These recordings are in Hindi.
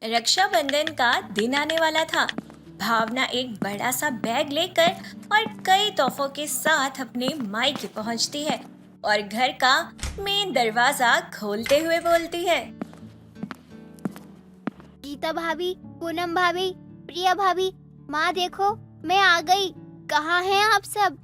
रक्षाबंधन का दिन आने वाला था। भावना एक बड़ा सा बैग लेकर और कई तोहफों के साथ अपने मायके पहुंचती है और घर का मेन दरवाजा खोलते हुए बोलती है। गीता भाभी, पूनम भाभी, प्रिया भाभी, माँ देखो, मैं आ गई। कहाँ हैं आप सब?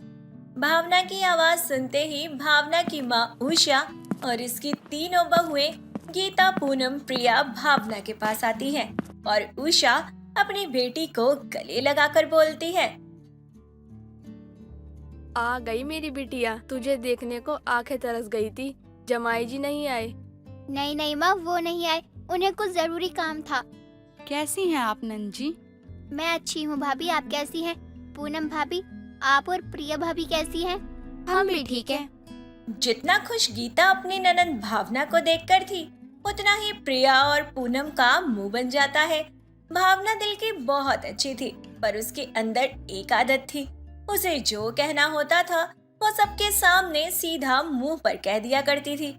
भावना की आवाज सुनते ही भावना की माँ उषा और इसकी तीनों बहुएं गीता, पूनम, प्रिया भावना के पास आती हैं और उषा अपनी बेटी को गले लगाकर बोलती है। आ गई मेरी बिटिया, तुझे देखने को आंखें तरस गई थी। जमाई जी नहीं आए? नहीं नहीं माँ, वो नहीं आए, उन्हें कुछ जरूरी काम था। कैसी हैं आप नंजी? मैं अच्छी हूँ भाभी, आप कैसी हैं? पूनम भाभी, आप और प्रिया भाभी कैसी हैं? हम भी ठीक है। जितना खुश गीता अपनी ननद भावना को देखकर थी, उतना ही प्रिया और पूनम का मुंह बन जाता है। भावना दिल की बहुत अच्छी थी, पर उसके अंदर एक आदत थी। उसे जो कहना होता था वो सबके सामने सीधा मुंह पर कह दिया करती थी,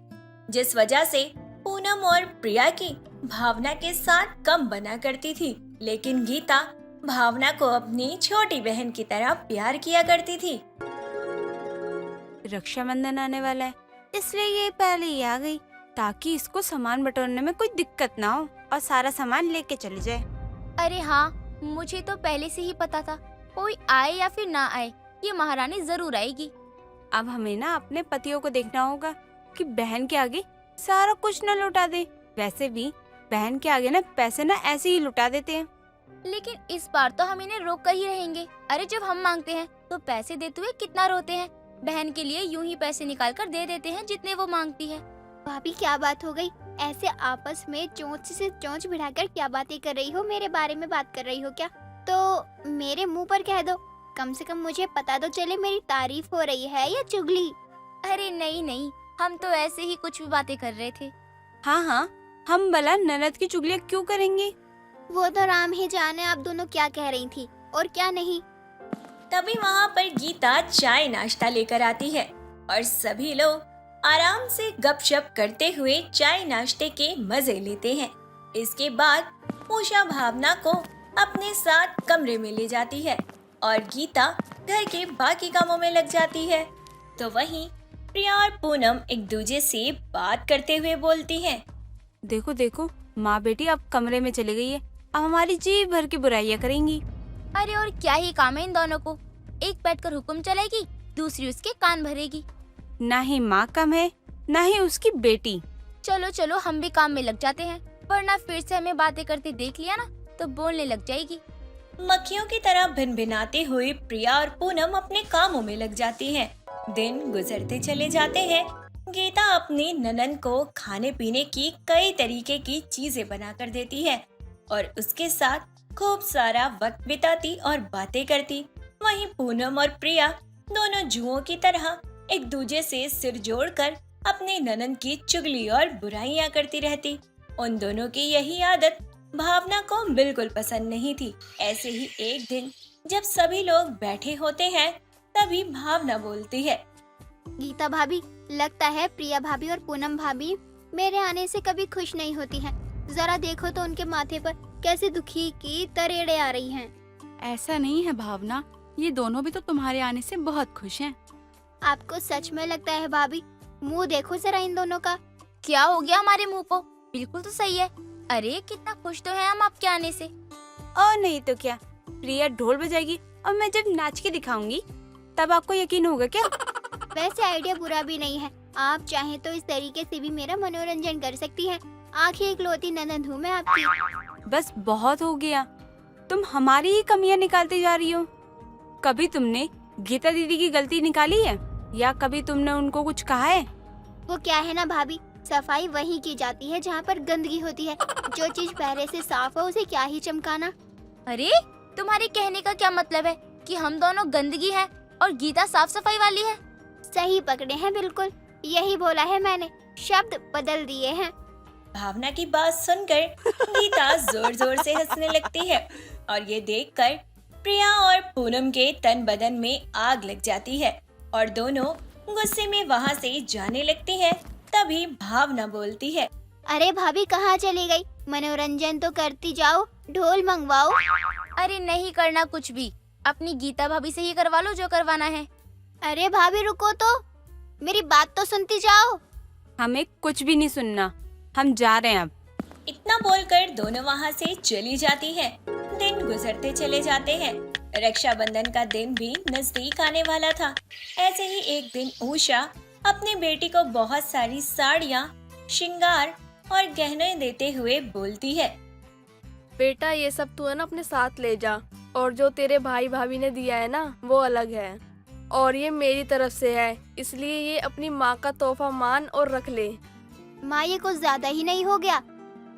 जिस वजह से पूनम और प्रिया की भावना के साथ कम बना करती थी। लेकिन गीता भावना को अपनी छोटी बहन की तरह प्यार किया करती थी। रक्षाबंधन आने वाला है, इसलिए ये पहले ही आ गई ताकि इसको सामान बटोरने में कोई दिक्कत ना हो और सारा सामान लेके चली जाए। अरे हाँ, मुझे तो पहले से ही पता था, कोई आए या फिर ना आए, ये महारानी जरूर आएगी। अब हमें ना अपने पतियों को देखना होगा कि बहन के आगे सारा कुछ न लुटा दे। वैसे भी बहन के आगे ना पैसे ना ऐसे ही लुटा देते हैं। लेकिन इस बार तो हम इन्हें रोक कर ही रहेंगे। अरे जब हम मांगते हैं तो पैसे देते हुए कितना रोते हैं, बहन के लिए यूं ही पैसे निकाल कर दे देते हैं जितने वो मांगती है। भाभी क्या बात हो गई? ऐसे आपस में चोंच से चोंच भिड़ाकर क्या बातें कर रही हो? मेरे बारे में बात कर रही हो क्या? तो मेरे मुंह पर कह दो, कम से कम मुझे पता तो चले मेरी तारीफ हो रही है या चुगली। अरे नहीं नहीं, हम तो ऐसे ही कुछ भी बातें कर रहे थे। हाँ हाँ, हम भला ननद की चुगलियाँ क्यों करेंगे? वो तो राम ही जाने आप दोनों क्या कह रही थी और क्या नहीं। तभी वहाँ पर गीता चाय नाश्ता लेकर आती है और सभी लोग आराम से गपशप करते हुए चाय नाश्ते के मजे लेते हैं। इसके बाद उषा भावना को अपने साथ कमरे में ले जाती है और गीता घर के बाकी कामों में लग जाती है। तो वहीं प्रिया और पूनम एक दूसरे से बात करते हुए बोलती हैं। देखो देखो, माँ बेटी अब कमरे में चली गई है, अब हमारी जी भर की बुराइयाँ करेंगी। अरे और क्या ही काम है इन दोनों को, एक बैठकर हुक्म चलाएगी, दूसरी उसके कान भरेगी। ना ही माँ कम है, ना ही उसकी बेटी। चलो चलो हम भी काम में लग जाते हैं, वरना फिर से हमें बातें करते देख लिया ना तो बोलने लग जाएगी। मक्खियों की तरह भिनभिनाते हुए प्रिया और पूनम अपने कामों में लग जाती हैं। दिन गुजरते चले जाते हैं। गीता अपनी ननद को खाने पीने की कई तरीके की चीजें बनाकर देती है और उसके साथ खूब सारा वक्त बिताती और बातें करती। वहीं पूनम और प्रिया दोनों जुओं की तरह एक दूसरे से सिर जोड़कर अपनी ननद की चुगली और बुराइयां करती रहती। उन दोनों की यही आदत भावना को बिल्कुल पसंद नहीं थी। ऐसे ही एक दिन जब सभी लोग बैठे होते हैं, तभी भावना बोलती है। गीता भाभी, लगता है प्रिया भाभी और पूनम भाभी मेरे आने से कभी खुश नहीं होती हैं। जरा देखो तो उनके माथे पर कैसे दुखी की तरेड़े आ रही हैं। ऐसा नहीं है भावना, ये दोनों भी तो तुम्हारे आने से बहुत खुश हैं। आपको सच में लगता है भाभी? मुंह देखो जरा इन दोनों का। क्या हो गया हमारे मुंह को? बिल्कुल तो सही है। अरे कितना खुश तो है हम आपके आने से। और नहीं तो क्या, प्रिया ढोल बजाएगी और मैं जब नाच के दिखाऊंगी तब आपको यकीन होगा क्या? वैसे आइडिया बुरा भी नहीं है, आप चाहें तो इस तरीके से भी मेरा मनोरंजन कर सकती हैं। आखिर इकलौती ननद हूँ मैं आपकी। बस बहुत हो गया, तुम हमारी ही कमियां निकालती जा रही हो। कभी तुमने गीता दीदी की गलती निकाली है या कभी तुमने उनको कुछ कहा है? वो क्या है ना भाभी, सफाई वहीं की जाती है जहाँ पर गंदगी होती है। जो चीज पहले से साफ है उसे क्या ही चमकाना। अरे तुम्हारे कहने का क्या मतलब है कि हम दोनों गंदगी हैं और गीता साफ सफाई वाली है? सही पकड़े हैं, बिल्कुल यही बोला है मैंने, शब्द बदल दिए हैं। भावना की बात सुनकर गीता जोर जोर से हंसने लगती है और ये देखकर प्रिया और पूनम के तन बदन में आग लग जाती है और दोनों गुस्से में वहाँ से जाने लगती है। तभी भावना बोलती है। अरे भाभी कहाँ चली गई? मनोरंजन तो करती जाओ, ढोल मंगवाओ। अरे नहीं करना कुछ भी, अपनी गीता भाभी से ही करवा लो जो करवाना है। अरे भाभी रुको तो, मेरी बात तो सुनती जाओ। हमें कुछ भी नहीं सुनना, हम जा रहे हैं अब। इतना बोलकर दोनों वहाँ से चली जाती है। दिन गुजरते चले जाते हैं। रक्षाबंधन का दिन भी नजदीक आने वाला था। ऐसे ही एक दिन उषा अपनी बेटी को बहुत सारी साड़ियाँ, श्रृंगार और गहने देते हुए बोलती है। बेटा ये सब तू है ना अपने साथ ले जा, और जो तेरे भाई भाभी ने दिया है ना वो अलग है, और ये मेरी तरफ से है, इसलिए ये अपनी माँ का तोहफा मान और रख ले। माँ ये कुछ ज्यादा ही नहीं हो गया?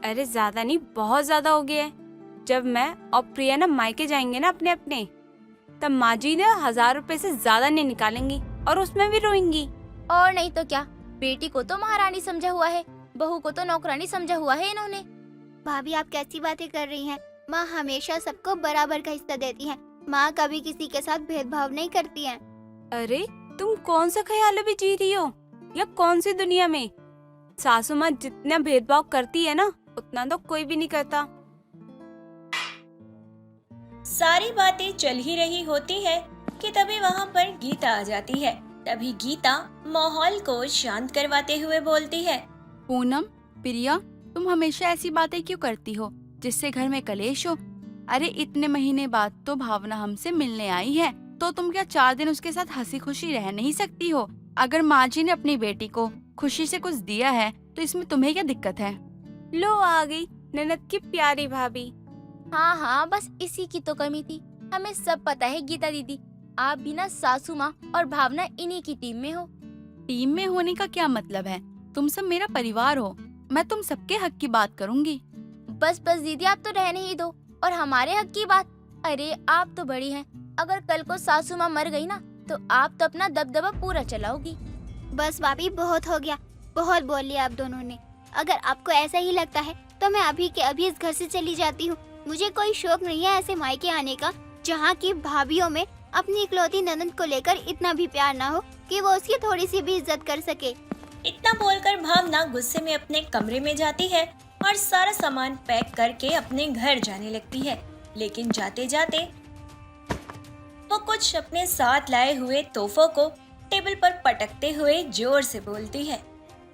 अरे ज्यादा नहीं, बहुत ज्यादा हो गया है। जब मैं और प्रिया ना मायके जाएंगे ना अपने अपने, तब माँ जी ने 1000 रुपए से ज्यादा नहीं निकालेंगी और उसमें भी रोएंगी। और नहीं तो क्या, बेटी को तो महारानी समझा हुआ है, बहू को तो नौकरानी समझा हुआ है इन्होंने। भाभी आप कैसी बातें कर रही हैं? माँ हमेशा सबको बराबर का हिस्सा देती है। माँ कभी किसी के साथ भेदभाव नहीं करती है। अरे तुम कौन सा ख्याल भी जी रही हो, या कौन सी दुनिया में? सासू माँ जितना भेदभाव करती है ना, उतना तो कोई भी नहीं करता। सारी बातें चल ही रही होती है कि तभी वहाँ पर गीता आ जाती है। तभी गीता माहौल को शांत करवाते हुए बोलती है। पूनम, प्रिया, तुम हमेशा ऐसी बातें क्यों करती हो जिससे घर में कलेश हो? अरे इतने महीने बाद तो भावना हमसे मिलने आई है, तो तुम क्या 4 दिन उसके साथ हंसी खुशी रह नहीं सकती हो? अगर माँ जी ने अपनी बेटी को खुशी से कुछ दिया है तो इसमें तुम्हें क्या दिक्कत है? लो आ गई ननद की प्यारी भाभी। हाँ हाँ, बस इसी की तो कमी थी। हमें सब पता है गीता दीदी, आप भी ना सासू माँ और भावना इन्हीं की टीम में हो। टीम में होने का क्या मतलब है? तुम सब मेरा परिवार हो, मैं तुम सबके हक की बात करूंगी। बस बस दीदी आप तो रहने ही दो, और हमारे हक की बात। अरे आप तो बड़ी हैं, अगर कल को सासू माँ मर गई ना तो आप तो अपना दबदबा पूरा चलाओगी। बस भाभी बहुत हो गया, बहुत बोल लिया आप दोनों ने। अगर आपको ऐसा ही लगता है तो मैं अभी के अभी इस घर से चली जाती हूँ। मुझे कोई शौक नहीं है ऐसे मायके आने का, जहाँ की भाभीियों में अपनी इकलौती ननद को लेकर इतना भी प्यार ना हो कि वो उसकी थोड़ी सी भी इज्जत कर सके। इतना बोलकर भावना गुस्से में अपने कमरे में जाती है और सारा सामान पैक करके अपने घर जाने लगती है। लेकिन जाते जाते वो कुछ अपने साथ लाए हुए तोहफों को टेबल पर पटकते हुए जोर से बोलती है।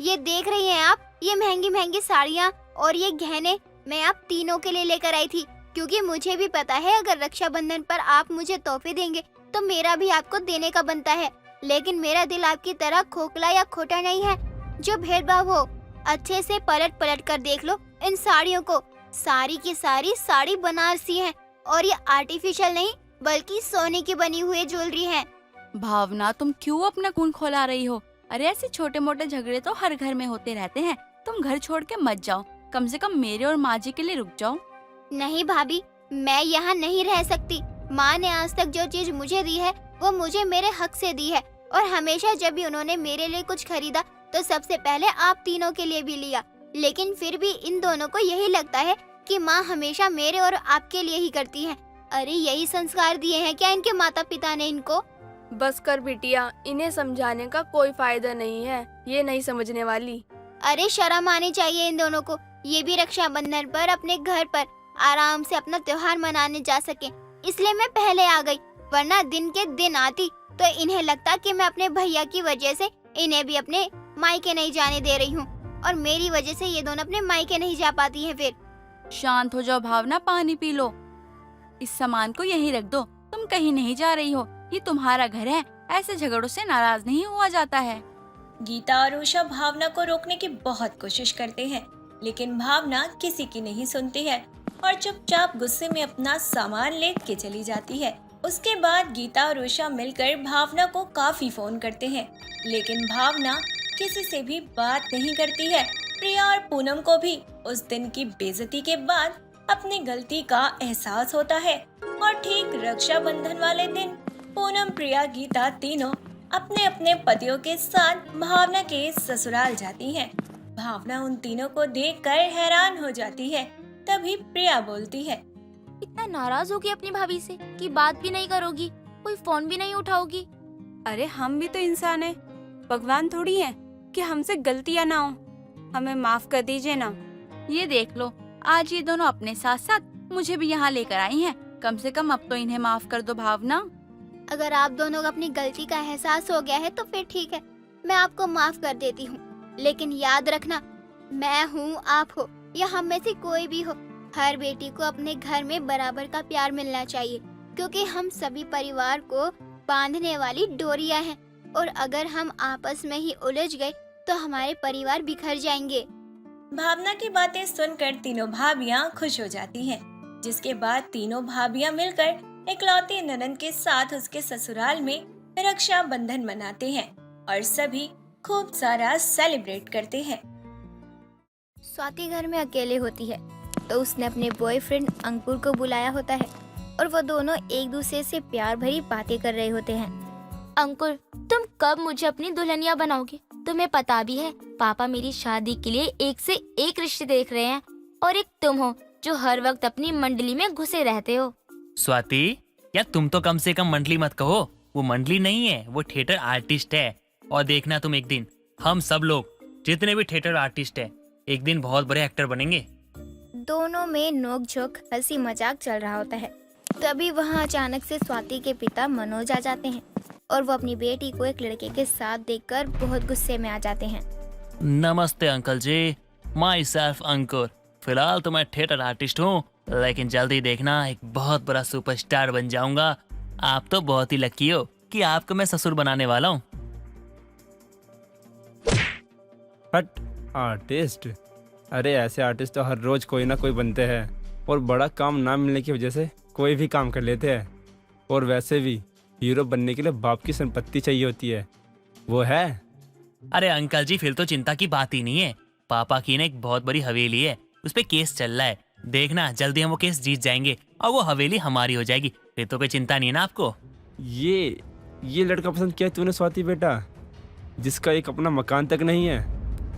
ये देख रही हैं आप, ये महंगी महंगी साड़ियाँ और ये गहने मैं आप तीनों के लिए लेकर आई थी, क्योंकि मुझे भी पता है अगर रक्षाबंधन पर आप मुझे तोहफे देंगे तो मेरा भी आपको देने का बनता है। लेकिन मेरा दिल आपकी तरह खोखला या खोटा नहीं है जो भेदभाव हो। अच्छे से पलट पलट कर देख लो इन साड़ियों को, सारी की सारी साड़ी बनारसी है, और ये आर्टिफिशियल नहीं बल्कि सोने की बनी हुई ज्वेलरी है। भावना, तुम क्यों अपना खून खौला रही हो? अरे ऐसे छोटे मोटे झगड़े तो हर घर में होते रहते हैं। तुम घर छोड़ के मत जाओ, कम से कम मेरे और माँ जी के लिए रुक जाओ। नहीं भाभी, मैं यहाँ नहीं रह सकती। माँ ने आज तक जो चीज मुझे दी है वो मुझे मेरे हक से दी है, और हमेशा जब भी उन्होंने मेरे लिए कुछ खरीदा तो सबसे पहले आप तीनों के लिए भी लिया। लेकिन फिर भी इन दोनों को यही लगता है कि माँ हमेशा मेरे और आपके लिए ही करती है। अरे यही संस्कार दिए हैं क्या इनके माता पिता ने इनको? बस कर बिटिया, इन्हें समझाने का कोई फायदा नहीं है, ये नहीं समझने वाली। अरे शर्म आनी चाहिए इन दोनों को। ये भी रक्षाबंधन पर अपने घर पर आराम से अपना त्योहार मनाने जा सके, इसलिए मैं पहले आ गई, वरना दिन के दिन आती तो इन्हें लगता कि मैं अपने भैया की वजह से इन्हें भी अपने मायके नहीं जाने दे रही हूँ, और मेरी वजह से ये दोनों अपने मायके नहीं जा पाती हैं। फिर शांत हो जाओ भावना, पानी पी लो। इस सामान को यहीं रख दो, तुम कहीं नहीं जा रही हो, ये तुम्हारा घर है, ऐसे झगड़ों से नाराज नहीं हुआ जाता है। गीता और उषा भावना को रोकने की बहुत कोशिश करते हैं, लेकिन भावना किसी की नहीं सुनती है और चुपचाप गुस्से में अपना सामान लेके चली जाती है। उसके बाद गीता और उषा मिलकर भावना को काफी फोन करते हैं, लेकिन भावना किसी से भी बात नहीं करती है। प्रिया और पूनम को भी उस दिन की बेइज्जती के बाद अपनी गलती का एहसास होता है, और ठीक रक्षाबंधन वाले दिन पूनम, प्रिया, गीता तीनों अपने अपने पतियों के साथ भावना के ससुराल जाती हैं। भावना उन तीनों को देखकर हैरान हो जाती है। तभी प्रिया बोलती है। इतना नाराज होगी अपनी भाभी से कि बात भी नहीं करोगी, कोई फोन भी नहीं उठाओगी? अरे हम भी तो इंसान हैं, भगवान थोड़ी हैं कि हमसे गलतियां ना हो। हमें माफ कर दीजिए ना। ये देख लो, आज ये दोनों अपने साथ साथ मुझे भी यहाँ लेकर आई हैं। कम से कम अब तो इन्हें माफ कर दो भावना। अगर आप दोनों को अपनी गलती का एहसास हो गया है तो फिर ठीक है, मैं आपको माफ कर देती हूँ। लेकिन याद रखना, मैं हूँ, आप हो या हम में से कोई भी हो, हर बेटी को अपने घर में बराबर का प्यार मिलना चाहिए, क्योंकि हम सभी परिवार को बांधने वाली डोरियां हैं। और अगर हम आपस में ही उलझ गए तो हमारे परिवार बिखर जाएंगे। भावना की बातें सुनकर तीनों भाभियां खुश हो जाती हैं, जिसके बाद तीनों भाभियां मिलकर इकलौती ननद के साथ उसके ससुराल में रक्षा बंधन मनाते हैं और सभी खूब सारा सेलिब्रेट करते हैं। स्वाति घर में अकेले होती है तो उसने अपने बॉयफ्रेंड अंकुर को बुलाया होता है और वो दोनों एक दूसरे से प्यार भरी बातें कर रहे होते हैं। अंकुर, तुम कब मुझे अपनी दुल्हनिया बनाओगे? तुम्हें पता भी है पापा मेरी शादी के लिए एक से एक रिश्ते देख रहे हैं, और एक तुम हो जो हर वक्त अपनी मंडली में घुसे रहते हो। स्वाति, या तुम तो कम से कम मंडली मत कहो। वो मंडली नहीं है, वो थिएटर आर्टिस्ट है। और देखना तुम एक दिन, हम सब लोग जितने भी थिएटर आर्टिस्ट है एक दिन बहुत बड़े एक्टर बनेंगे। दोनों में नोक-झोंक, हंसी मजाक चल रहा होता है। तभी वहाँ अचानक से स्वाति के पिता मनोज आ जाते हैं और वो अपनी बेटी को एक लड़के के साथ देखकर बहुत गुस्से में आ जाते हैं। नमस्ते अंकल जी, माई सेल्फ अंकुर। फिलहाल तो मैं थिएटर आर्टिस्ट हूँ, लेकिन जल्दी देखना एक बहुत बड़ा सुपरस्टार बन जाऊंगा। आप तो बहुत ही लकी हो कि आपको मैं ससुर बनाने वाला हूँ। हट, आर्टिस्ट? अरे ऐसे आर्टिस्ट तो हर रोज कोई ना कोई बनते हैं, और बड़ा काम ना मिलने की वजह से कोई भी काम कर लेते हैं। और वैसे भी हीरो बनने के लिए बाप की संपत्ति चाहिए होती है, वो है। अरे अंकल जी, फिर तो चिंता की बात ही नहीं है। पापा की ना एक बहुत बड़ी हवेली है, उस पे केस चल रहा है। देखना जल्दी हम वो केस जीत जाएंगे और वो हवेली हमारी हो जाएगी। फिर तो कोई चिंता नहीं है ना आपको। ये लड़का पसंद किया तूने स्वाति बेटा, जिसका एक अपना मकान तक नहीं है।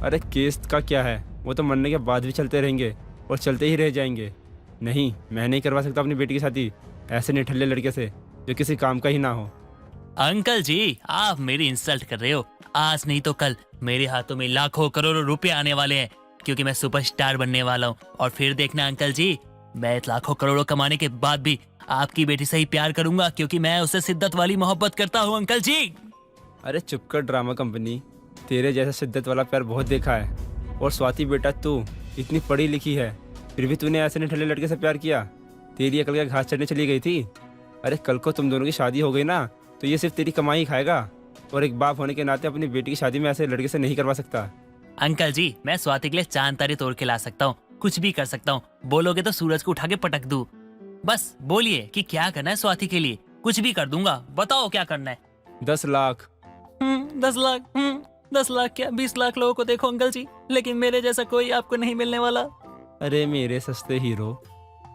अरे केस का क्या है, वो तो मरने के बाद भी चलते रहेंगे और चलते ही रह जाएंगे। नहीं, मैं नहीं करवा सकता अपनी बेटी की शादी ऐसे निठल्ले लड़के से जो किसी काम का ही ना हो। अंकल जी, आप मेरी इंसल्ट कर रहे हो। आज नहीं तो कल मेरे हाथों में लाखों करोड़ों रुपए आने वाले हैं, क्योंकि मैं सुपरस्टार बनने वाला हूँ। और फिर देखना अंकल जी, मैं लाखों करोड़ों कमाने के बाद भी आपकी बेटी से ही प्यार करूंगा, क्योंकि मैं उससे शिद्दत वाली मोहब्बत करता हूँ अंकल जी। अरे चुप कर ड्रामा कंपनी, तेरे जैसा शिद्दत वाला प्यार बहुत देखा है। और स्वाति बेटा, तू इतनी पढ़ी लिखी है, फिर भी तूने ऐसे निठल्ले लड़के से प्यार किया? तेरी अकल क्या घास चढ़ने चली गई थी? अरे कल को तुम दोनों की शादी हो गई ना, तो ये सिर्फ तेरी कमाई ही खाएगा। और एक बाप होने के नाते अपनी बेटी की शादी में ऐसे लड़के से नहीं करवा सकता। अंकल जी, मैं स्वाति के लिए चांद तारे तोड़ के ला सकता हूँ, कुछ भी कर सकता हूँ। बोलोगे तो सूरज को उठा के पटक दूं। बस बोलिए कि क्या करना है स्वाति के लिए, कुछ भी कर दूंगा। बताओ क्या करना है। 10 लाख। 10 लाख? 10 लाख क्या, 20 लाख लोगों को देखो अंकल जी, लेकिन मेरे जैसा कोई आपको नहीं मिलने वाला। अरे मेरे सस्ते हीरो,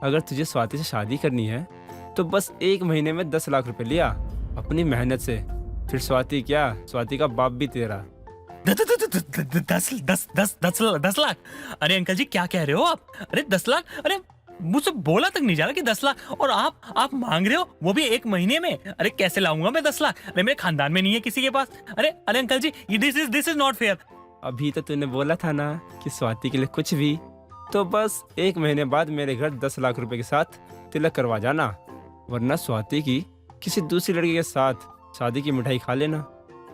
अगर तुझे स्वाति से शादी करनी है तो बस 1 महीने में 10 लाख रुपए लिया अपनी मेहनत से। फिर स्वाति क्या, स्वाति का बाप भी तेरा। 10 लाख? अरे अंकल जी क्या कह रहे हो आप? अरे 10 लाख? अरे मुझसे बोला तक नहीं जा रहा कि 10 लाख, और आप मांग रहे हो, वो भी 1 महीने में? अरे कैसे लाऊंगा मैं 10 लाख? अरे मेरे खानदान में नहीं है किसी के पास। अरे uncle ji, this is not fair. अभी तो तूने बोला था ना कि स्वाति के लिए कुछ भी, तो बस 1 महीने बाद मेरे घर 10 लाख रुपए के साथ तिलक करवा जाना, वरना स्वाति की किसी दूसरी लड़की के साथ शादी की मिठाई खा लेना।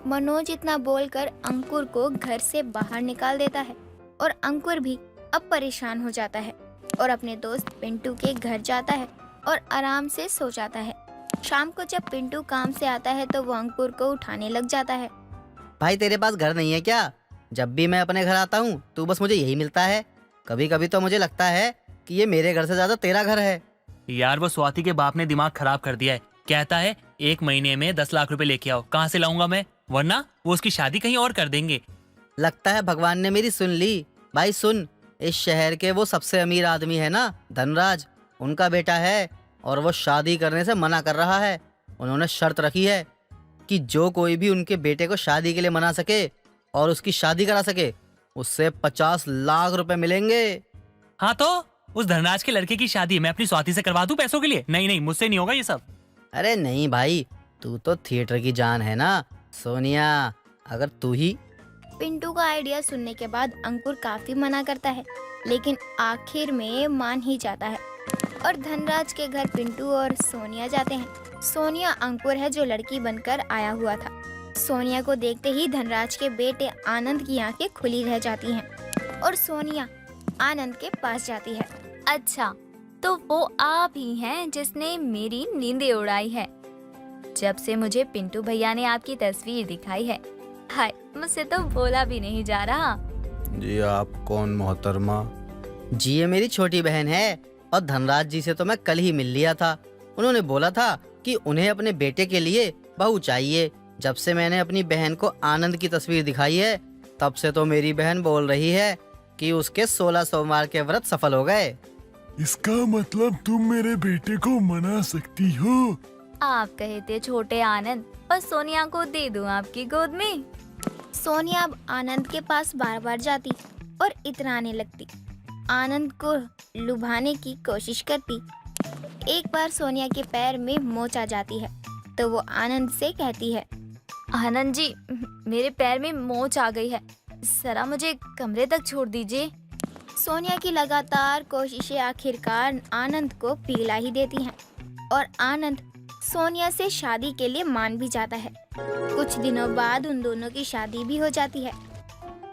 मनोज इतना बोलकर अंकुर को घर से बाहर निकाल देता है और अंकुर भी अब परेशान हो जाता है और अपने दोस्त पिंटू के घर जाता है और आराम से सो जाता है। शाम को जब पिंटू काम से आता है तो वो अंकुर को उठाने लग जाता है। भाई तेरे पास घर नहीं है क्या? जब भी मैं अपने घर आता हूँ तो बस मुझे यही मिलता है। कभी कभी तो मुझे लगता है कि ये मेरे घर से ज्यादा तेरा घर है। यार वो स्वाति के बाप ने दिमाग खराब कर दिया है। कहता है 1 महीने में 10 लाख रुपए लेके आओ। कहाँ से लाऊंगा मैं? वरना वो उसकी शादी कहीं और कर देंगे। लगता है भगवान ने मेरी सुन ली। भाई सुन, इस शहर के वो सबसे अमीर आदमी है ना, धनराज, उनका बेटा है और वो शादी करने से मना कर रहा है। उन्होंने शर्त रखी है कि जो कोई भी उनके बेटे को शादी के लिए मना सके और उसकी शादी करा सके, उससे 50 लाख रुपए मिलेंगे। हाँ तो उस धनराज के लड़के की शादी मैं अपनी स्वाति से करवा दूं पैसों के लिए? नहीं, मुझसे नहीं होगा ये सब। अरे नहीं भाई, तू तो थिएटर की जान है ना सोनिया। अगर तू ही पिंटू का आइडिया सुनने के बाद अंकुर काफी मना करता है, लेकिन आखिर में मान ही जाता है और धनराज के घर पिंटू और सोनिया जाते हैं। सोनिया अंकुर है जो लड़की बनकर आया हुआ था। सोनिया को देखते ही धनराज के बेटे आनंद की आंखें खुली रह जाती हैं और सोनिया आनंद के पास जाती है। अच्छा, तो वो आप ही हैं जिसने मेरी नींदें उड़ाई है। जब से मुझे पिंटू भैया ने आपकी तस्वीर दिखाई है, हाय, मुझसे तो बोला भी नहीं जा रहा। जी आप कौन मोहतरमा? जी ये मेरी छोटी बहन है और धनराज जी से तो मैं कल ही मिल लिया था। उन्होंने बोला था कि उन्हें अपने बेटे के लिए बहू चाहिए। जब से मैंने अपनी बहन को आनंद की तस्वीर दिखाई है, तब से तो मेरी बहन बोल रही है कि उसके 16 सोमवार के व्रत सफल हो गए। इसका मतलब तुम मेरे बेटे को मना सकती हो? आप कहे थे छोटे आनंद, और सोनिया को दे दूं आपकी गोद में। सोनिया अब आनंद के पास बार बार जाती और इतराने लगती, आनंद को लुभाने की कोशिश करती। एक बार सोनिया के पैर में मोच आ जाती है तो वो आनंद से कहती है, आनंद जी, मेरे पैर में मोच आ गई है, जरा मुझे कमरे तक छोड़ दीजिए। सोनिया की लगातार कोशिशें आखिरकार आनंद को पिघला ही देती हैं और आनंद सोनिया से शादी के लिए मान भी जाता है। कुछ दिनों बाद उन दोनों की शादी भी हो जाती है।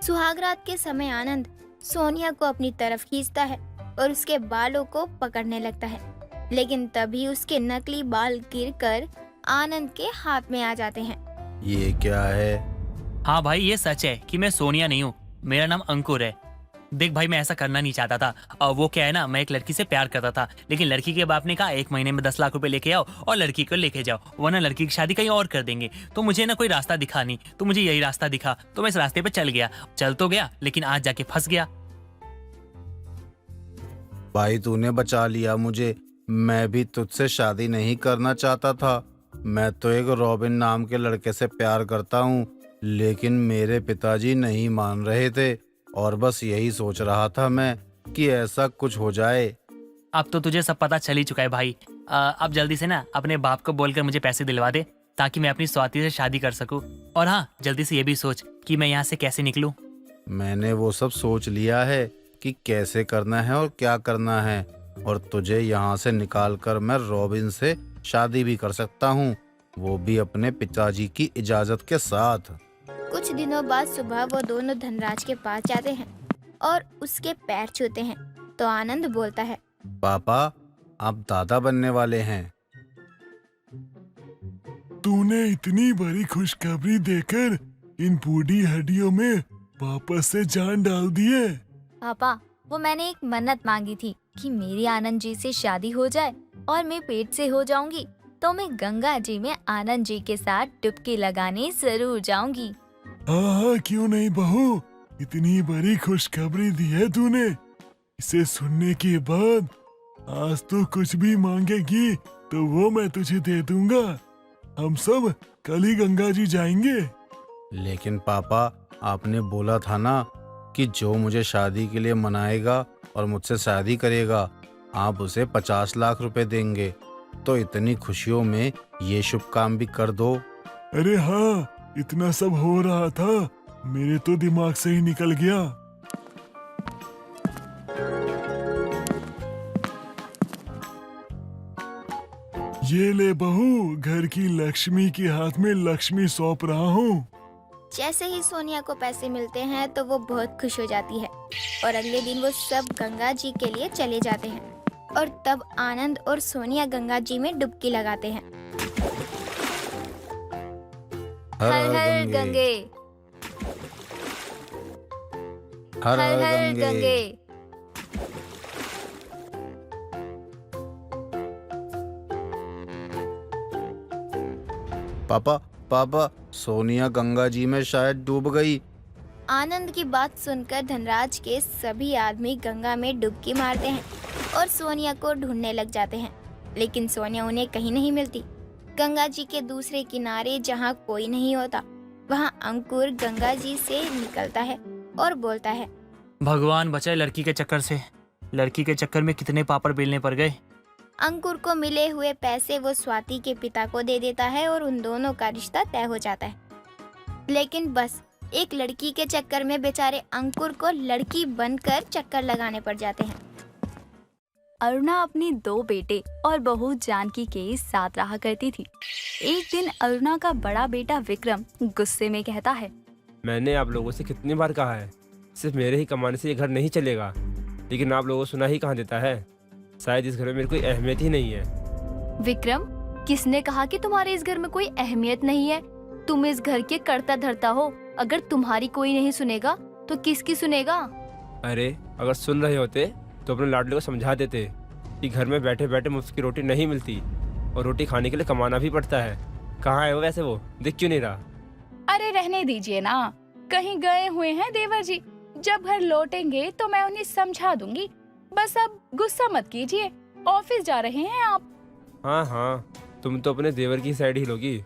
सुहागरात के समय आनंद सोनिया को अपनी तरफ खींचता है और उसके बालों को पकड़ने लगता है, लेकिन तभी उसके नकली बाल गिरकर आनंद के हाथ में आ जाते हैं। ये क्या है? हाँ भाई, ये सच है कि मैं सोनिया नहीं हूँ, मेरा नाम अंकुर है। देख भाई, मैं ऐसा करना नहीं चाहता था। और वो क्या है ना, मैं एक लड़की से प्यार करता था, लेकिन लड़की के बाप ने कहा 1 महीने में 10 लाख रुपए लेके आओ और लड़की को लेके जाओ, वरना लड़की की शादी कहीं और कर देंगे। तो मुझे ना कोई रास्ता दिखा नहीं, तो मुझे यही रास्ता दिखा, तो मैं इस रास्ते पे चल गया। चल तो गया, लेकिन आज जाके फंस गया। भाई तूने बचा लिया मुझे। मैं भी तुझसे शादी नहीं करना चाहता था। मैं तो एक रॉबिन नाम के लड़के से प्यार करता हूँ, लेकिन मेरे पिताजी नहीं मान रहे थे और बस यही सोच रहा था मैं कि ऐसा कुछ हो जाए। अब तो तुझे सब पता चल ही चुका है भाई। अब जल्दी से ना अपने बाप को बोलकर मुझे पैसे दिलवा दे, ताकि मैं अपनी स्वाति से शादी कर सकूं। और हाँ, जल्दी से ये भी सोच कि मैं यहाँ से कैसे निकलूं। मैंने वो सब सोच लिया है कि कैसे करना है और क्या करना है, और तुझे यहाँ से निकाल कर मैं रॉबिन से शादी भी कर सकता हूँ, वो भी अपने पिताजी की इजाजत के साथ। कुछ दिनों बाद सुबह वो दोनों धनराज के पास जाते हैं और उसके पैर छूते हैं तो आनंद बोलता है, पापा आप दादा बनने वाले हैं। तूने इतनी बड़ी खुशखबरी देकर इन बूढ़ी हड्डियों में वापस से जान डाल दी है। पापा, वो मैंने एक मन्नत मांगी थी कि मेरी आनंद जी से शादी हो जाए और मैं पेट से हो जाऊंगी तो मैं गंगा जी में आनंद जी के साथ डुबकी लगाने जरूर जाऊंगी। हाँ हाँ, क्यों नहीं बहू, इतनी बड़ी खुशखबरी दी है तूने। इसे सुनने के बाद आज तो कुछ भी मांगेगी तो वो मैं तुझे दे दूंगा। हम सब कल ही गंगा जी जाएंगे। लेकिन पापा, आपने बोला था ना कि जो मुझे शादी के लिए मनाएगा और मुझसे शादी करेगा, आप उसे 50 लाख रुपए देंगे। तो इतनी खुशियों में ये शुभ काम भी कर दो। अरे हाँ, इतना सब हो रहा था, मेरे तो दिमाग से ही निकल गया। ये ले बहू, घर की लक्ष्मी के हाथ में लक्ष्मी सौंप रहा हूँ। जैसे ही सोनिया को पैसे मिलते हैं तो वो बहुत खुश हो जाती है और अगले दिन वो सब गंगा जी के लिए चले जाते हैं और तब आनंद और सोनिया गंगा जी में डुबकी लगाते हैं। हर हर हर गंगे, हर हर हर गंगे। गंगे। पापा पापा, सोनिया गंगा जी में शायद डूब गई। आनंद की बात सुनकर धनराज के सभी आदमी गंगा में डुबकी मारते हैं और सोनिया को ढूंढने लग जाते हैं, लेकिन सोनिया उन्हें कहीं नहीं मिलती। गंगा जी के दूसरे किनारे जहाँ कोई नहीं होता, वहाँ अंकुर गंगा जी से निकलता है और बोलता है, भगवान बचाए लड़की के चक्कर से। लड़की के चक्कर में कितने पापड़ बेलने पड़ गए। अंकुर को मिले हुए पैसे वो स्वाति के पिता को दे देता है और उन दोनों का रिश्ता तय हो जाता है। लेकिन बस एक लड़की के चक्कर में बेचारे अंकुर को लड़की बनकर चक्कर लगाने पड़ जाते हैं। अरुणा अपनी 2 बेटे और बहू जानकी के साथ रहा करती थी। एक दिन अरुणा का बड़ा बेटा विक्रम गुस्से में कहता है, मैंने आप लोगों से कितनी बार कहा है, सिर्फ मेरे ही कमाने से ये घर नहीं चलेगा, लेकिन आप लोगों को सुना ही कहाँ देता है। शायद इस घर में मेरी कोई अहमियत ही नहीं है। विक्रम, किसने कहा कि तुम्हारे इस घर में कोई अहमियत नहीं है? तुम इस घर के कर्ता धर्ता हो। अगर तुम्हारी कोई नहीं सुनेगा तो किसकी सुनेगा? अरे अगर सुन रहे होते तो अपने लाडले को समझा देते कि घर में बैठे बैठे मुफ्त की रोटी नहीं मिलती और रोटी खाने के लिए कमाना भी पड़ता है। कहाँ है वो वैसे? वो दिख क्यों नहीं रहा? अरे रहने दीजिए ना, कहीं गए हुए हैं देवर जी। जब घर लौटेंगे तो मैं उन्हें समझा दूंगी। बस अब गुस्सा मत कीजिए, ऑफिस जा रहे हैं आप। हाँ हाँ, तुम तो अपने देवर की साइड ही लोगी।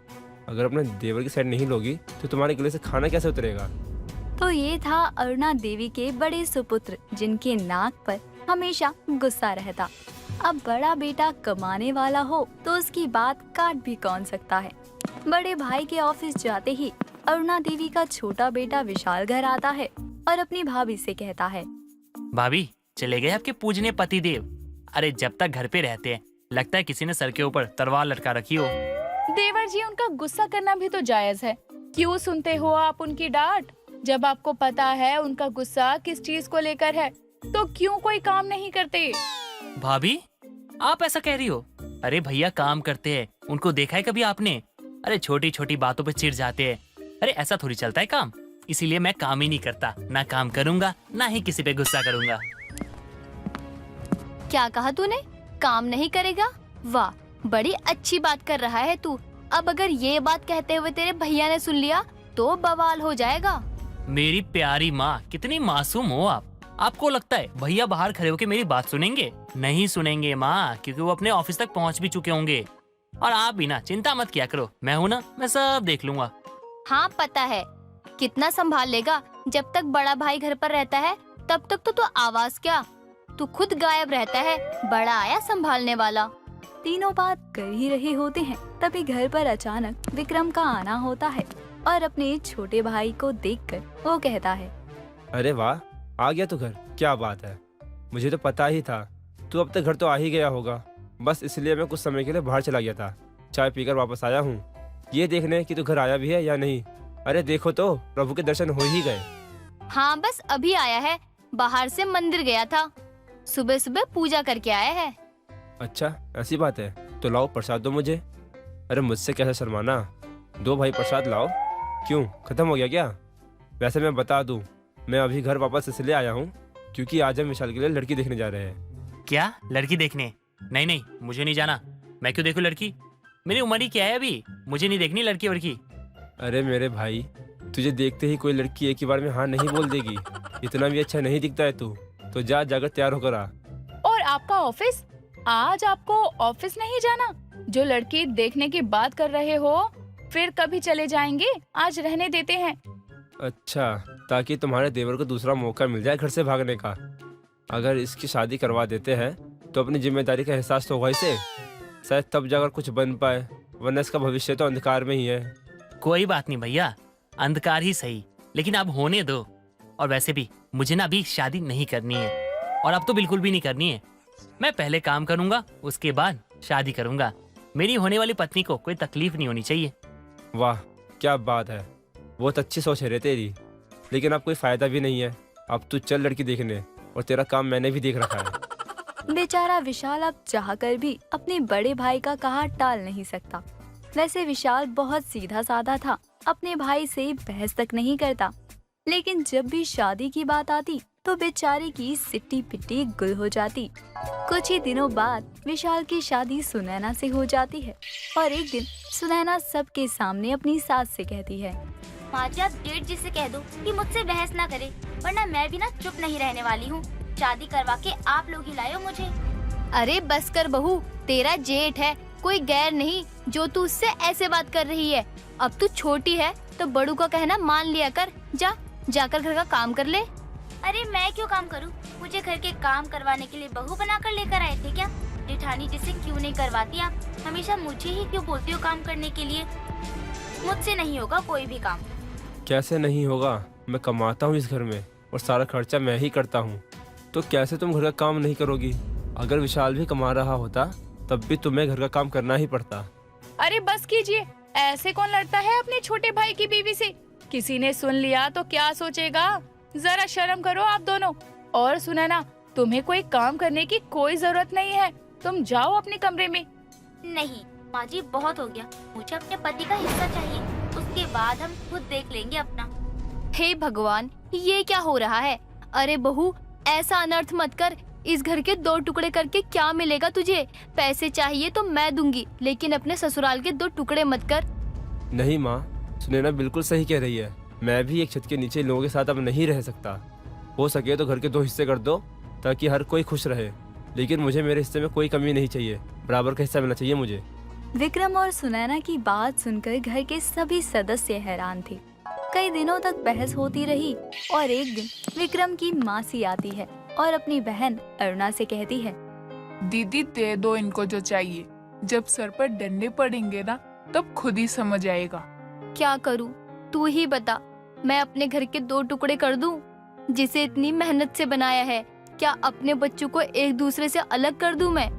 अगर अपने देवर की साइड नहीं लोगी तो तुम्हारे गले से खाना कैसे उतरेगा? तो ये था अरुणा देवी के बड़े सुपुत्र, जिनके नाक पर हमेशा गुस्सा रहता। अब बड़ा बेटा कमाने वाला हो तो उसकी बात काट भी कौन सकता है। बड़े भाई के ऑफिस जाते ही अरुणा देवी का छोटा बेटा विशाल घर आता है और अपनी भाभी से कहता है, भाभी चले गए आपके पूजनीय पतिदेव। अरे जब तक घर पे रहते हैं लगता है किसी ने सर के ऊपर तलवार लटका रखी हो। देवर जी, उनका गुस्सा करना भी तो जायज है। क्यों सुनते हो आप उनकी डांट? जब आपको पता है उनका गुस्सा किस चीज को लेकर है तो क्यों कोई काम नहीं करते? भाभी आप ऐसा कह रही हो? अरे भैया काम करते हैं, उनको देखा है कभी आपने? अरे छोटी छोटी बातों पे चिढ़ जाते हैं। अरे ऐसा थोड़ी चलता है काम। इसीलिए मैं काम ही नहीं करता, ना काम करूंगा ना ही किसी पे गुस्सा करूंगा। क्या कहा तूने? काम नहीं करेगा? वाह, बड़ी अच्छी बात कर रहा है तू। अब अगर ये बात कहते हुए तेरे भैया ने सुन लिया तो बवाल हो जाएगा। मेरी प्यारी माँ, कितनी मासूम हो आप। आपको लगता है भैया बाहर खड़े होकर मेरी बात सुनेंगे? नहीं सुनेंगे माँ, क्योंकि वो अपने ऑफिस तक पहुँच भी चुके होंगे। और आप भी ना चिंता मत किया करो, मैं हूँ ना, मैं सब देख लूंगा। हाँ पता है, कितना संभाल लेगा? जब तक बड़ा भाई घर पर रहता है तब तक तो आवाज क्या, तू खुद गायब रहता है। बड़ा आया संभालने वाला। तीनों बात कर ही रहे होते हैं, तभी घर पर अचानक विक्रम का आना होता है और अपने छोटे भाई को देखकर वो कहता है, अरे वाह, आ गया तू घर, क्या बात है। मुझे तो पता ही था तू अब तक घर तो आ ही गया होगा। बस इसलिए मैं कुछ समय के लिए बाहर चला गया था। चाय पीकर वापस आया हूँ, ये देखने कि तू घर आया भी है या नहीं। अरे देखो तो, प्रभु के दर्शन हो ही गए। हाँ बस अभी आया है, बाहर से मंदिर गया था, सुबह सुबह पूजा करके आया है। अच्छा ऐसी बात है, तो लाओ प्रसाद दो मुझे। अरे मुझसे कैसे शर्माना, दो भाई प्रसाद लाओ। क्यों, खत्म हो गया क्या? वैसे मैं बता दूं, मैं अभी घर वापस इसलिए आया हूँ क्योंकि आज हम विशाल के लिए लड़की देखने जा रहे हैं। क्या लड़की देखने? नहीं नहीं, मुझे नहीं जाना। मैं क्यों देखूं लड़की? मेरी उम्र ही क्या है अभी, मुझे नहीं देखनी लड़की वड़की। अरे मेरे भाई, तुझे देखते ही कोई लड़की एक ही बार में हाँ नहीं बोल देगी। इतना भी अच्छा नहीं दिखता है तू, तो जा जाकर तैयार होकर आ। और आपका ऑफिस? आज आपको ऑफिस नहीं जाना? जो लड़की देखने की बात कर रहे हो फिर कभी चले जाएंगे, आज रहने देते हैं। अच्छा, ताकि तुम्हारे देवर को दूसरा मौका मिल जाए घर से भागने का। अगर इसकी शादी करवा देते हैं तो अपनी जिम्मेदारी का एहसास तो होगा इसे, शायद तब जाकर कुछ बन पाए, वरना इसका भविष्य तो अंधकार में ही है। कोई बात नहीं भैया, अंधकार ही सही, लेकिन अब होने दो। और वैसे भी मुझे ना अभी शादी नहीं करनी है, और अब तो बिल्कुल भी नहीं करनी है। मैं पहले काम करूंगा, उसके बाद शादी करूंगा। मेरी होने वाली पत्नी को कोई तकलीफ नहीं होनी चाहिए। वाह क्या बात है, बहुत अच्छी सोच है रे तेरी, लेकिन अब कोई फायदा भी नहीं है। अब तू चल लड़की देखने, और तेरा काम मैंने भी देख रखा है। बेचारा विशाल अब चाहकर भी अपने बड़े भाई का कहा टाल नहीं सकता। वैसे विशाल बहुत सीधा साधा था, अपने भाई से बहस तक नहीं करता, लेकिन जब भी शादी की बात आती तो बेचारे की सिट्टी पिट्टी गुल हो जाती। कुछ ही दिनों बाद विशाल की शादी सुनैना से हो जाती है और एक दिन सुनैना सबके सामने अपनी सास से कहती है, माँ जी आप जेठ जी से कह दो कि मुझसे बहस ना करे, वरना मैं भी ना चुप नहीं रहने वाली हूँ। शादी करवा के आप लोग ही लाए मुझे। अरे बस कर बहू, तेरा जेठ है, कोई गैर नहीं जो तू उससे ऐसे बात कर रही है। अब तू छोटी है तो बड़ू का कहना मान लिया कर। जाकर घर का काम कर ले। अरे मैं क्यों काम करूं? मुझे घर के काम करवाने के लिए बहू बनाकर लेकर आए थे क्या? जेठानी जी से क्यों नहीं करवाती आप? हमेशा मुझे ही क्यों बोलती हो काम करने के लिए? मुझसे नहीं होगा कोई भी काम। कैसे नहीं होगा, मैं कमाता हूँ इस घर में और सारा खर्चा मैं ही करता हूँ। तो कैसे तुम घर का काम नहीं करोगी? अगर विशाल भी कमा रहा होता तब भी तुम्हें घर का काम करना ही पड़ता। अरे बस कीजिए, ऐसे कौन लड़ता है अपने छोटे भाई की बीवी से? किसी ने सुन लिया तो क्या सोचेगा? जरा शर्म करो आप दोनों। और सुना ना, तुम्हें कोई काम करने की कोई जरूरत नहीं है, तुम जाओ अपने कमरे में। नहीं माँ जी, बहुत हो गया, मुझे अपने पति का हिस्सा चाहिए, उसके बाद हम खुद देख लेंगे अपना। हे भगवान, ये क्या हो रहा है? अरे बहू, ऐसा अनर्थ मत कर। इस घर के 2 टुकड़े करके क्या मिलेगा तुझे? पैसे चाहिए तो मैं दूंगी, लेकिन अपने ससुराल के 2 टुकड़े मत कर। नहीं माँ, सुनैना बिल्कुल सही कह रही है। मैं भी एक छत के नीचे लोगों के साथ अब नहीं रह सकता। हो सके तो घर के 2 हिस्से कर दो ताकि हर कोई खुश रहे, लेकिन मुझे मेरे हिस्से में कोई कमी नहीं चाहिए, बराबर का हिस्सा मिलना चाहिए मुझे। विक्रम और सुनैना की बात सुनकर घर के सभी सदस्य हैरान थे। कई दिनों तक बहस होती रही और एक दिन विक्रम की मासी आती है और अपनी बहन अरुणा से कहती है, दीदी दे दो इनको जो चाहिए, जब सर पर डंडे पड़ेंगे ना तब खुद ही समझ आएगा। क्या करूं? तू ही बता, मैं अपने घर के 2 टुकड़े कर दूं जिसे इतनी मेहनत से बनाया है? क्या अपने बच्चों को एक दूसरे से अलग कर दूं मैं?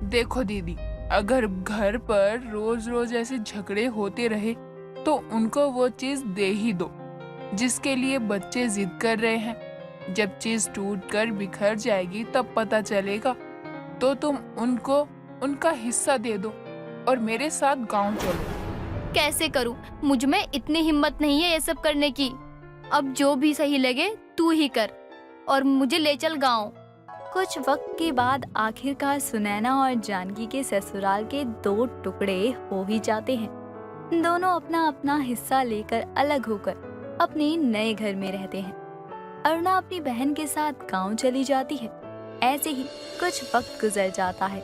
देखो दीदी, अगर घर पर रोज रोज ऐसे झगड़े होते रहे तो उनको वो चीज दे ही दो जिसके लिए बच्चे जिद कर रहे हैं। जब चीज टूट कर बिखर जाएगी तब पता चलेगा। तो तुम उनको उनका हिस्सा दे दो और मेरे साथ गांव चलो। कैसे करूं? मुझ में इतनी हिम्मत नहीं है ये सब करने की। अब जो भी सही लगे तू ही कर और मुझे ले चल गांव। कुछ वक्त के बाद आखिरकार सुनैना और जानकी के ससुराल के 2 टुकड़े हो ही जाते हैं। दोनों अपना अपना हिस्सा लेकर अलग होकर अपने नए घर में रहते हैं। अरुणा अपनी बहन के साथ गांव चली जाती है। ऐसे ही कुछ वक्त गुजर जाता है।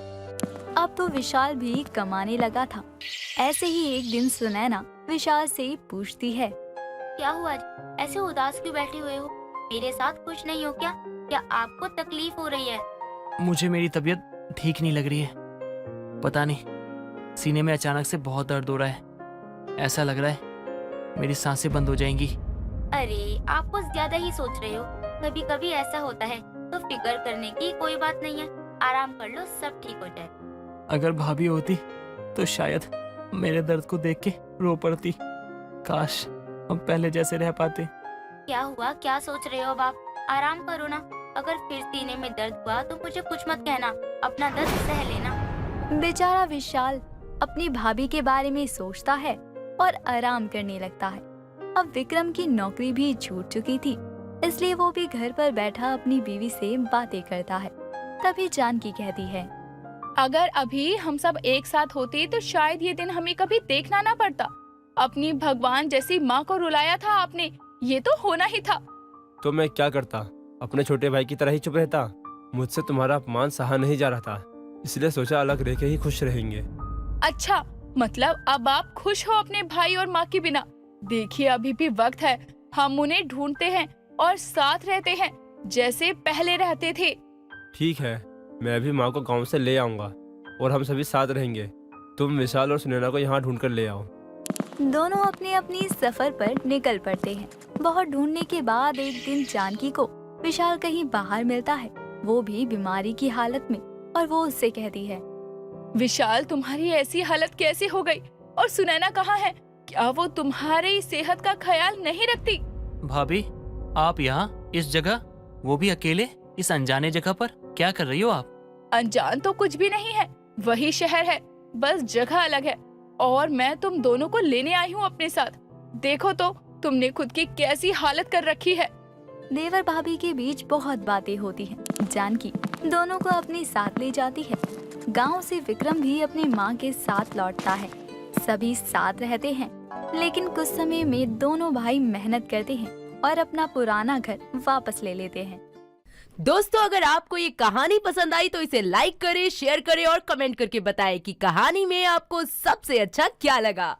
अब तो विशाल भी कमाने लगा था। ऐसे ही एक दिन सुनैना विशाल से पूछती है, क्या हुआ जी? ऐसे उदास क्यों बैठे हुए हो? मेरे साथ खुश नहीं हो क्या? क्या आपको तकलीफ हो रही है? मुझे मेरी तबीयत ठीक नहीं लग रही है। पता नहीं, सीने में अचानक से बहुत दर्द हो रहा है। ऐसा लग रहा है मेरी सांसें बंद हो जाएंगी। अरे आप कुछ ज्यादा ही सोच रहे हो। कभी कभी ऐसा होता है, तो फिक्र करने की कोई बात नहीं है। आराम कर लो, सब ठीक हो जाए। अगर भाभी होती तो शायद मेरे दर्द को देख के रो पड़ती। काश हम पहले जैसे रह पाते। क्या हुआ? क्या सोच रहे हो आप? आराम करो ना। अगर फिर सीने में दर्द हुआ तो मुझे कुछ मत कहना, अपना दर्द सह लेना। बेचारा विशाल अपनी भाभी के बारे में सोचता है और आराम करने लगता है। अब विक्रम की नौकरी भी छूट चुकी थी, इसलिए वो भी घर पर बैठा अपनी बीवी से बातें करता है। तभी जानकी कहती है, अगर अभी हम सब एक साथ होते तो शायद ये दिन हमें कभी देखना ना पड़ता। अपनी भगवान जैसी माँ को रुलाया था आपने, ये तो होना ही था। तो मैं क्या करता? अपने छोटे भाई की तरह ही चुप रहता। मुझसे तुम्हारा अपमान सहा नहीं जा रहा था, इसलिए सोचा अलग रह के ही खुश रहेंगे। अच्छा, मतलब अब आप खुश हो अपने भाई और माँ के बिना? देखिए अभी भी वक्त है, हम उन्हें ढूंढते हैं और साथ रहते हैं जैसे पहले रहते थे। ठीक है, मैं अभी माँ को गांव से ले आऊंगा और हम सभी साथ रहेंगे। तुम विशाल और सुनैना को यहाँ ढूंढ कर ले आओ। दोनों अपनी अपनी सफर पर निकल पड़ते हैं। बहुत ढूंढने के बाद एक दिन जानकी को विशाल कहीं बाहर मिलता है, वो भी बीमारी की हालत में, और वो उससे कहती है, विशाल तुम्हारी ऐसी हालत कैसे हो गई? और सुनैना कहाँ है? क्या वो तुम्हारी सेहत का ख्याल नहीं रखती? भाभी, आप यहाँ इस जगह, वो भी अकेले, इस अनजाने जगह पर क्या कर रही हो आप? अनजान तो कुछ भी नहीं है, वही शहर है, बस जगह अलग है। और मैं तुम दोनों को लेने आई हूँ अपने साथ। देखो तो तुमने खुद की कैसी हालत कर रखी है। देवर भाभी के बीच बहुत बातें होती हैं। जानकी दोनों को अपने साथ ले जाती है। गांव से विक्रम भी अपनी माँ के साथ लौटता है। सभी साथ रहते हैं, लेकिन कुछ समय में दोनों भाई मेहनत करते हैं और अपना पुराना घर वापस ले लेते हैं। दोस्तों, अगर आपको ये कहानी पसंद आई तो इसे लाइक करें, शेयर करें और कमेंट करके बताएं कि कहानी में आपको सबसे अच्छा क्या लगा।